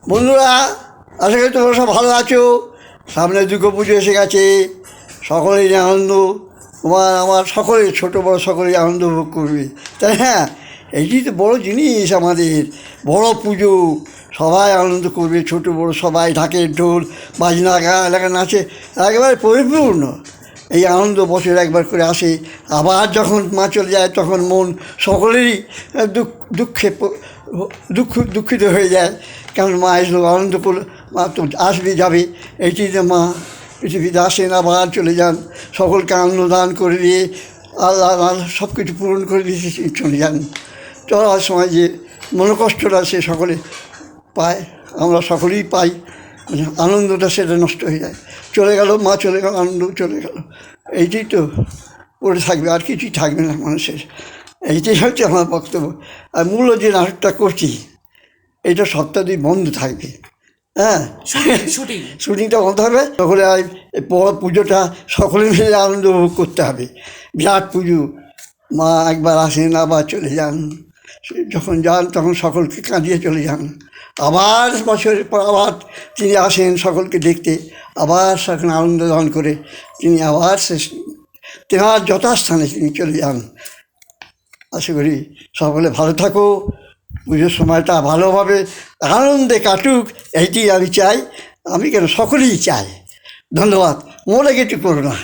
বন্ধুরা, আশা করি তোমরা সব ভালো আছো। সামনে দুর্গা পুজো এসে গেছে, সকলেই আনন্দ, তোমার আমার সকলে, ছোটো বড়ো সকলেই আনন্দ ভোগ করবে। তাই হ্যাঁ, এইটি তো বড়ো জিনিস আমাদের, বড়ো পুজো, সবাই আনন্দ করবে, ছোটো বড়ো সবাই, ঢাকের ঢোল বাজনা গান এলাকা নাচে, একেবারে পরিপূর্ণ। এই আনন্দ বছর একবার করে আসে, আবার যখন মা চলে যায় তখন মন সকলেরই দুঃখিত হয়ে যায়। কারণ মা এসলো, আনন্দ করলো, মা তো আসবে যাবে, এইটিতে মা পৃথিবীতে আসেন আবার চলে যান, সকলকে আনন্দ দান করে দিয়ে আল্লাহ সব কিছু পূরণ করে দিয়ে চলে যান। চলার সময় যে মনোকষ্টটা সে সকলে পায়, আমরা সকলেই পাই, আনন্দটা সেটা নষ্ট হয়ে যায়। চলে গেল মা, চলে গেল, আনন্দ চলে গেল, এইটাই তো পড়ে থাকবে, আর কিছুই থাকবে না মানুষের। এইটাই হচ্ছে আমার বক্তব্য। আর মূল যে নাটকটা করছি, এটা সপ্তাহ-দুই বন্ধ থাকবে। হ্যাঁ, শুটিংটা বন্ধ হবে, সকলে বড় পুজোটা সকলে মিলে আনন্দ উপভোগ করতে হবে। বিরাট পুজো, মা একবার আসেন আবার চলে যান, যখন যান তখন সকলকে কাঁদিয়ে চলে যান, আবার বছরের পর আবার তিনি আসেন সকলকে দেখতে, আবার সকলে আনন্দ দান করে তিনি আবার তেনার যথাস্থানে তিনি চলে যান। আশা করি সকলে ভালো থাকো, পুজোর সময়টা ভালোভাবে আনন্দে কাটুক, এইটি আমি চাই। আমি কেন, সকলেই চাই। ধন্যবাদ, মনে কিছু করো না।